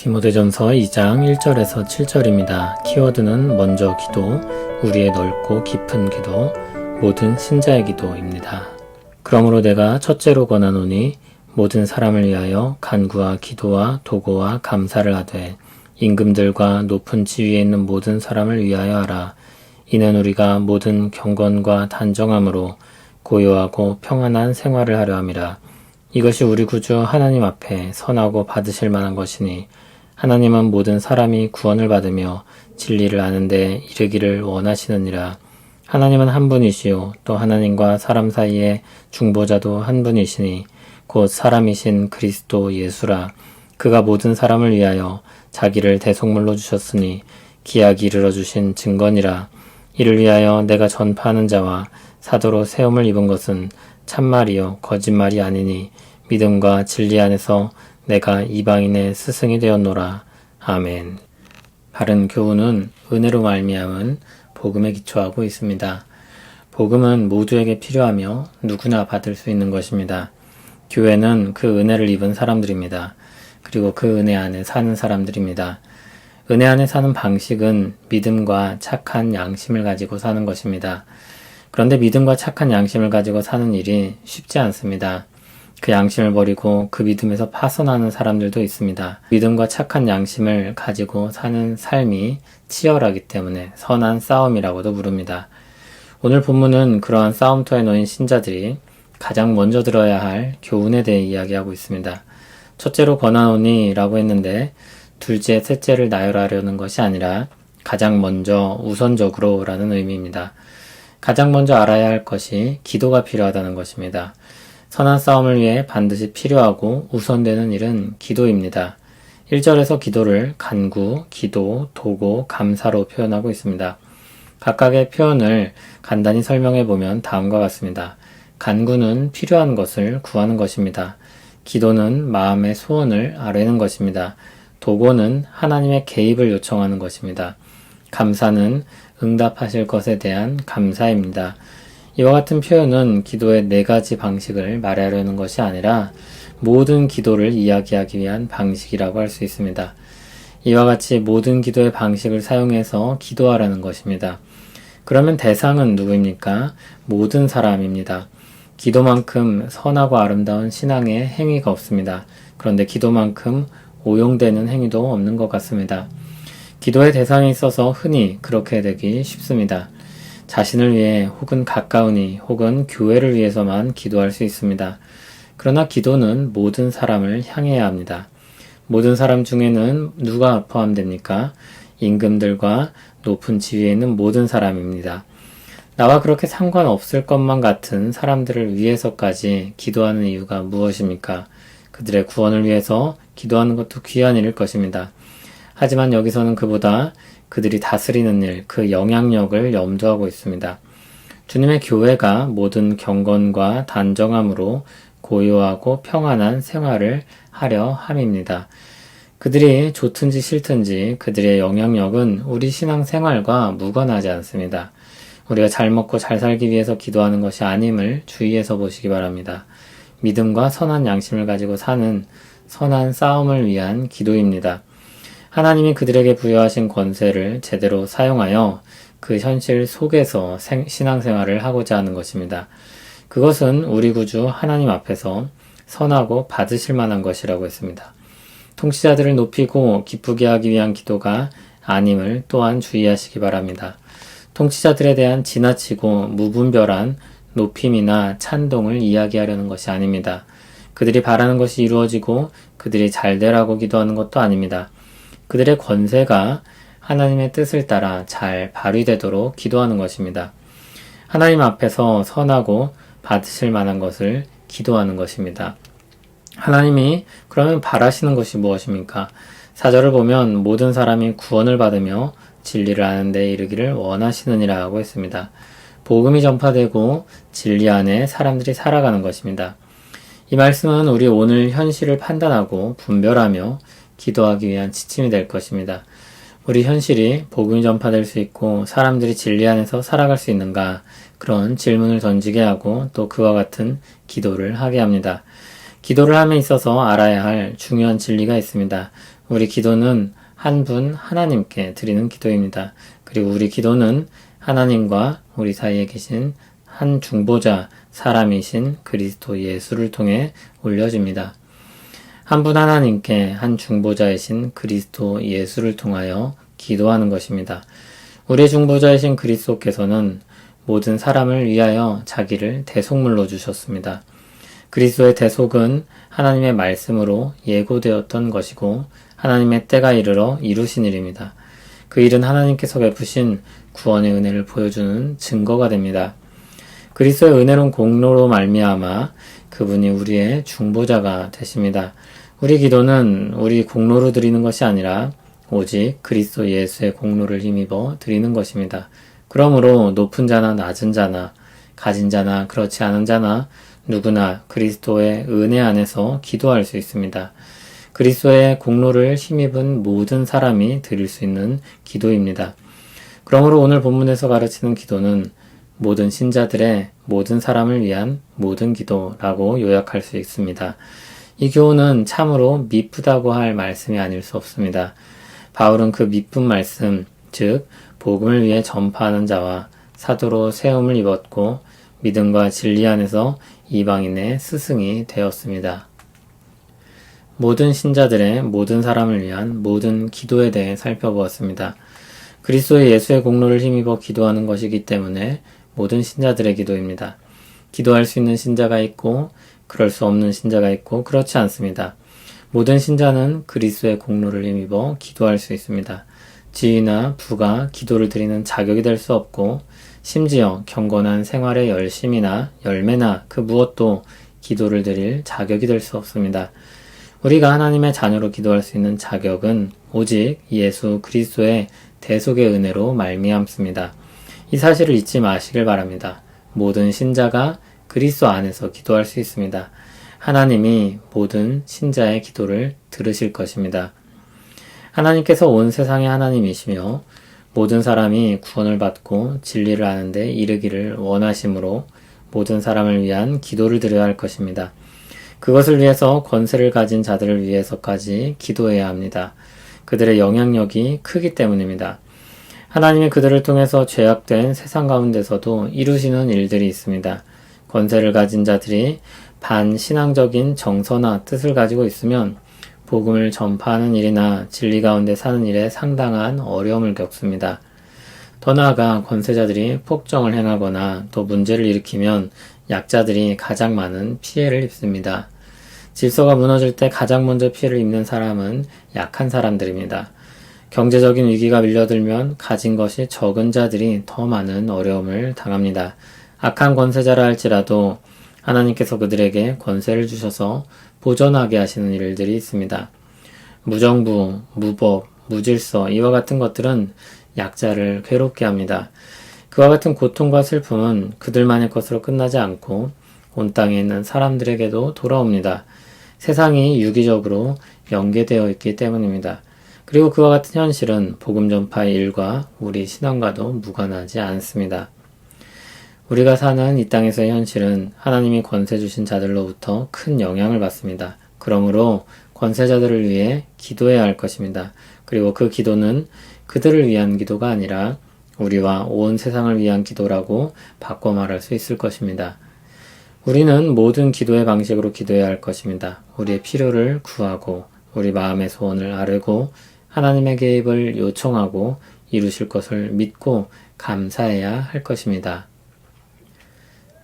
디모데전서 2장 1절에서 7절입니다. 키워드는 먼저 기도, 우리의 넓고 깊은 기도, 모든 신자의 기도입니다. 그러므로 내가 첫째로 권하노니 모든 사람을 위하여 간구와 기도와 도고와 감사를 하되 임금들과 높은 지위에 있는 모든 사람을 위하여 하라. 이는 우리가 모든 경건과 단정함으로 고요하고 평안한 생활을 하려 함이라. 이것이 우리 구주 하나님 앞에 선하고 받으실 만한 것이니 하나님은 모든 사람이 구원을 받으며 진리를 아는 데 이르기를 원하시느니라. 하나님은 한 분이시요 또 하나님과 사람 사이에 중보자도 한 분이시니 곧 사람이신 그리스도 예수라. 그가 모든 사람을 위하여 자기를 대속물로 주셨으니 기약이 이르러 주신 증거니라. 이를 위하여 내가 전파하는 자와 사도로 세움을 입은 것은 참말이요 거짓말이 아니니 믿음과 진리 안에서 내가 이방인의 스승이 되었노라. 아멘. 바른 교훈은 은혜로 말미암은 복음에 기초하고 있습니다. 복음은 모두에게 필요하며 누구나 받을 수 있는 것입니다. 교회는 그 은혜를 입은 사람들입니다. 그리고 그 은혜 안에 사는 사람들입니다. 은혜 안에 사는 방식은 믿음과 착한 양심을 가지고 사는 것입니다. 그런데 믿음과 착한 양심을 가지고 사는 일이 쉽지 않습니다. 그 양심을 버리고 그 믿음에서 파선하는 사람들도 있습니다. 믿음과 착한 양심을 가지고 사는 삶이 치열하기 때문에 선한 싸움이라고도 부릅니다. 오늘 본문은 그러한 싸움터에 놓인 신자들이 가장 먼저 들어야 할 교훈에 대해 이야기하고 있습니다. 첫째로 권하노니 라고 했는데 둘째, 셋째를 나열하려는 것이 아니라 가장 먼저 우선적으로 라는 의미입니다. 가장 먼저 알아야 할 것이 기도가 필요하다는 것입니다. 선한 싸움을 위해 반드시 필요하고 우선되는 일은 기도입니다. 1절에서 기도를 간구, 기도, 도고, 감사로 표현하고 있습니다. 각각의 표현을 간단히 설명해 보면 다음과 같습니다. 간구는 필요한 것을 구하는 것입니다. 기도는 마음의 소원을 아뢰는 것입니다. 도고는 하나님의 개입을 요청하는 것입니다. 감사는 응답하실 것에 대한 감사입니다. 이와 같은 표현은 기도의 4가지 방식을 말하려는 것이 아니라 모든 기도를 이야기하기 위한 방식이라고 할 수 있습니다. 이와 같이 모든 기도의 방식을 사용해서 기도하라는 것입니다. 그러면 대상은 누구입니까? 모든 사람입니다. 기도만큼 선하고 아름다운 신앙의 행위가 없습니다. 그런데 기도만큼 오용되는 행위도 없는 것 같습니다. 기도의 대상에 있어서 흔히 그렇게 되기 쉽습니다. 자신을 위해 혹은 가까우니 혹은 교회를 위해서만 기도할 수 있습니다. 그러나 기도는 모든 사람을 향해야 합니다. 모든 사람 중에는 누가 포함됩니까? 임금들과 높은 지위에 있는 모든 사람입니다. 나와 그렇게 상관없을 것만 같은 사람들을 위해서까지 기도하는 이유가 무엇입니까? 그들의 구원을 위해서 기도하는 것도 귀한 일일 것입니다. 하지만 여기서는 그보다 그들이 다스리는 일, 그 영향력을 염두하고 있습니다. 주님의 교회가 모든 경건과 단정함으로 고요하고 평안한 생활을 하려 함입니다. 그들이 좋든지 싫든지 그들의 영향력은 우리 신앙생활과 무관하지 않습니다. 우리가 잘 먹고 잘 살기 위해서 기도하는 것이 아님을 주의해서 보시기 바랍니다. 믿음과 선한 양심을 가지고 사는 선한 싸움을 위한 기도입니다. 하나님이 그들에게 부여하신 권세를 제대로 사용하여 그 현실 속에서 신앙생활을 하고자 하는 것입니다. 그것은 우리 구주 하나님 앞에서 선하고 받으실 만한 것이라고 했습니다. 통치자들을 높이고 기쁘게 하기 위한 기도가 아님을 또한 주의하시기 바랍니다. 통치자들에 대한 지나치고 무분별한 높임이나 찬동을 이야기하려는 것이 아닙니다. 그들이 바라는 것이 이루어지고 그들이 잘 되라고 기도하는 것도 아닙니다. 그들의 권세가 하나님의 뜻을 따라 잘 발휘되도록 기도하는 것입니다. 하나님 앞에서 선하고 받으실 만한 것을 기도하는 것입니다. 하나님이 그러면 바라시는 것이 무엇입니까? 4절을 보면 모든 사람이 구원을 받으며 진리를 아는 데 이르기를 원하시느니라 하고 했습니다. 복음이 전파되고 진리 안에 사람들이 살아가는 것입니다. 이 말씀은 우리 오늘 현실을 판단하고 분별하며 기도하기 위한 지침이 될 것입니다. 우리 현실이 복음이 전파될 수 있고 사람들이 진리 안에서 살아갈 수 있는가? 그런 질문을 던지게 하고 또 그와 같은 기도를 하게 합니다. 기도를 함에 있어서 알아야 할 중요한 진리가 있습니다. 우리 기도는 한 분 하나님께 드리는 기도입니다. 그리고 우리 기도는 하나님과 우리 사이에 계신 한 중보자 사람이신 그리스도 예수를 통해 올려집니다. 한 분 하나님께 한 중보자이신 그리스도 예수를 통하여 기도하는 것입니다. 우리의 중보자이신 그리스도께서는 모든 사람을 위하여 자기를 대속물로 주셨습니다. 그리스도의 대속은 하나님의 말씀으로 예고되었던 것이고 하나님의 때가 이르러 이루신 일입니다. 그 일은 하나님께서 베푸신 구원의 은혜를 보여주는 증거가 됩니다. 그리스도의 은혜로운 공로로 말미암아 그분이 우리의 중보자가 되십니다. 우리 기도는 우리 공로로 드리는 것이 아니라 오직 그리스도 예수의 공로를 힘입어 드리는 것입니다. 그러므로 높은 자나 낮은 자나 가진 자나 그렇지 않은 자나 누구나 그리스도의 은혜 안에서 기도할 수 있습니다. 그리스도의 공로를 힘입은 모든 사람이 드릴 수 있는 기도입니다. 그러므로 오늘 본문에서 가르치는 기도는 모든 신자들의 모든 사람을 위한 모든 기도라고 요약할 수 있습니다. 이 교훈은 참으로 미쁘다고 할 말씀이 아닐 수 없습니다. 바울은 그 미쁜 말씀, 즉 복음을 위해 전파하는 자와 사도로 세움을 입었고 믿음과 진리 안에서 이방인의 스승이 되었습니다. 모든 신자들의 모든 사람을 위한 모든 기도에 대해 살펴보았습니다. 그리스도의 예수의 공로를 힘입어 기도하는 것이기 때문에 모든 신자들의 기도입니다. 기도할 수 있는 신자가 있고 그럴 수 없는 신자가 있고 그렇지 않습니다. 모든 신자는 그리스도의 공로를 힘입어 기도할 수 있습니다. 지위나 부가 기도를 드리는 자격이 될 수 없고 심지어 경건한 생활의 열심이나 열매나 그 무엇도 기도를 드릴 자격이 될 수 없습니다. 우리가 하나님의 자녀로 기도할 수 있는 자격은 오직 예수 그리스도의 대속의 은혜로 말미암습니다. 이 사실을 잊지 마시길 바랍니다. 모든 신자가 그리스도 안에서 기도할 수 있습니다. 하나님이 모든 신자의 기도를 들으실 것입니다. 하나님께서 온 세상의 하나님이시며 모든 사람이 구원을 받고 진리를 아는 데 이르기를 원하심으로 모든 사람을 위한 기도를 드려야 할 것입니다. 그것을 위해서 권세를 가진 자들을 위해서까지 기도해야 합니다. 그들의 영향력이 크기 때문입니다. 하나님이 그들을 통해서 죄악된 세상 가운데서도 이루시는 일들이 있습니다. 권세를 가진 자들이 반신앙적인 정서나 뜻을 가지고 있으면 복음을 전파하는 일이나 진리 가운데 사는 일에 상당한 어려움을 겪습니다. 더 나아가 권세자들이 폭정을 행하거나 또 문제를 일으키면 약자들이 가장 많은 피해를 입습니다. 질서가 무너질 때 가장 먼저 피해를 입는 사람은 약한 사람들입니다. 경제적인 위기가 밀려들면 가진 것이 적은 자들이 더 많은 어려움을 당합니다. 악한 권세자라 할지라도 하나님께서 그들에게 권세를 주셔서 보전하게 하시는 일들이 있습니다. 무정부, 무법, 무질서 이와 같은 것들은 약자를 괴롭게 합니다. 그와 같은 고통과 슬픔은 그들만의 것으로 끝나지 않고 온 땅에 있는 사람들에게도 돌아옵니다. 세상이 유기적으로 연계되어 있기 때문입니다. 그리고 그와 같은 현실은 복음 전파의 일과 우리 신앙과도 무관하지 않습니다. 우리가 사는 이 땅에서의 현실은 하나님이 권세 주신 자들로부터 큰 영향을 받습니다. 그러므로 권세자들을 위해 기도해야 할 것입니다. 그리고 그 기도는 그들을 위한 기도가 아니라 우리와 온 세상을 위한 기도라고 바꿔 말할 수 있을 것입니다. 우리는 모든 기도의 방식으로 기도해야 할 것입니다. 우리의 필요를 구하고 우리 마음의 소원을 아뢰고 하나님의 개입을 요청하고 이루실 것을 믿고 감사해야 할 것입니다.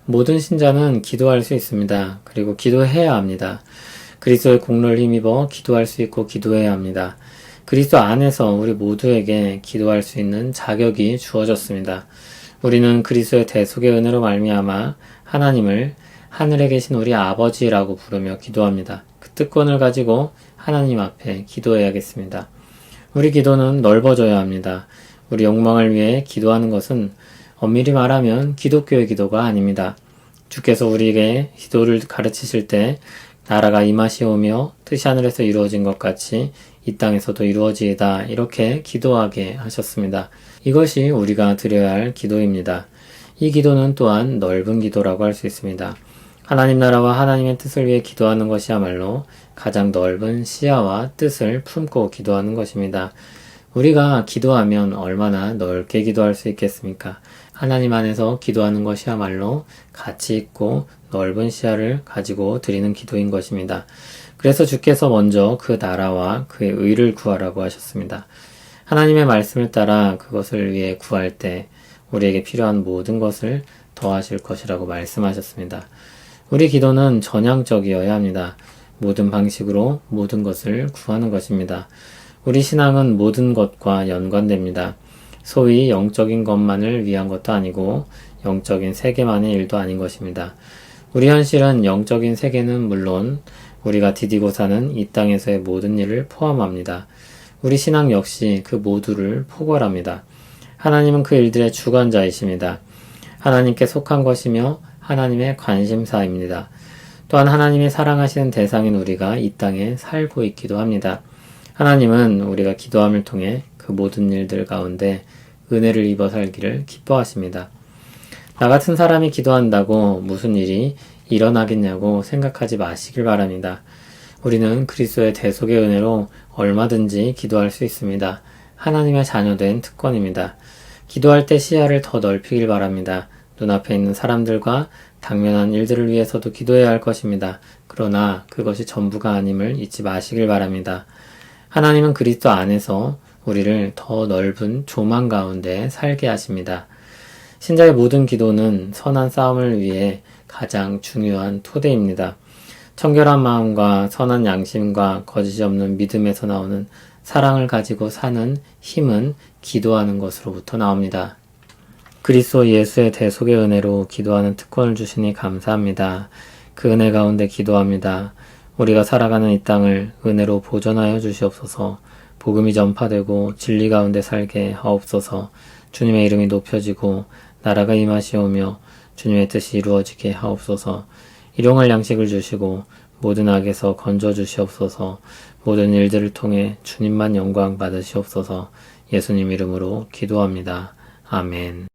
모든 신자는 기도할 수 있습니다. 그리고 기도해야 합니다. 그리스도의 공로를 힘입어 기도할 수 있고 기도해야 합니다. 그리스도 안에서 우리 모두에게 기도할 수 있는 자격이 주어졌습니다. 우리는 그리스도의 대속의 은혜로 말미암아 하나님을 하늘에 계신 우리 아버지라고 부르며 기도합니다. 그 특권을 가지고 하나님 앞에 기도해야겠습니다. 우리 기도는 넓어져야 합니다. 우리 욕망을 위해 기도하는 것은 엄밀히 말하면 기독교의 기도가 아닙니다. 주께서 우리에게 기도를 가르치실 때 나라가 임하시오며 뜻이 하늘에서 이루어진 것 같이 이 땅에서도 이루어지이다 이렇게 기도하게 하셨습니다. 이것이 우리가 드려야 할 기도입니다. 이 기도는 또한 넓은 기도라고 할 수 있습니다. 하나님 나라와 하나님의 뜻을 위해 기도하는 것이야말로 가장 넓은 시야와 뜻을 품고 기도하는 것입니다. 우리가 기도하면 얼마나 넓게 기도할 수 있겠습니까? 하나님 안에서 기도하는 것이야말로 가치 있고 넓은 시야를 가지고 드리는 기도인 것입니다. 그래서 주께서 먼저 그 나라와 그의 의를 구하라고 하셨습니다. 하나님의 말씀을 따라 그것을 위해 구할 때 우리에게 필요한 모든 것을 더하실 것이라고 말씀하셨습니다. 우리 기도는 전향적이어야 합니다. 모든 방식으로 모든 것을 구하는 것입니다. 우리 신앙은 모든 것과 연관됩니다. 소위 영적인 것만을 위한 것도 아니고 영적인 세계만의 일도 아닌 것입니다. 우리 현실은 영적인 세계는 물론 우리가 디디고 사는 이 땅에서의 모든 일을 포함합니다. 우리 신앙 역시 그 모두를 포괄합니다. 하나님은 그 일들의 주관자이십니다. 하나님께 속한 것이며 하나님의 관심사입니다. 또한 하나님이 사랑하시는 대상인 우리가 이 땅에 살고 있기도 합니다. 하나님은 우리가 기도함을 통해 그 모든 일들 가운데 은혜를 입어 살기를 기뻐하십니다. 나 같은 사람이 기도한다고 무슨 일이 일어나겠냐고 생각하지 마시길 바랍니다. 우리는 그리스도의 대속의 은혜로 얼마든지 기도할 수 있습니다. 하나님의 자녀된 특권입니다. 기도할 때 시야를 더 넓히길 바랍니다. 눈앞에 있는 사람들과 당면한 일들을 위해서도 기도해야 할 것입니다. 그러나 그것이 전부가 아님을 잊지 마시길 바랍니다. 하나님은 그리스도 안에서 우리를 더 넓은 조망 가운데 살게 하십니다. 신자의 모든 기도는 선한 싸움을 위해 가장 중요한 토대입니다. 청결한 마음과 선한 양심과 거짓이 없는 믿음에서 나오는 사랑을 가지고 사는 힘은 기도하는 것으로부터 나옵니다. 그리스도 예수의 대속의 은혜로 기도하는 특권을 주시니 감사합니다. 그 은혜 가운데 기도합니다. 우리가 살아가는 이 땅을 은혜로 보존하여 주시옵소서. 복음이 전파되고 진리 가운데 살게 하옵소서. 주님의 이름이 높여지고 나라가 임하시오며 주님의 뜻이 이루어지게 하옵소서. 일용할 양식을 주시고 모든 악에서 건져 주시옵소서. 모든 일들을 통해 주님만 영광 받으시옵소서. 예수님 이름으로 기도합니다. 아멘.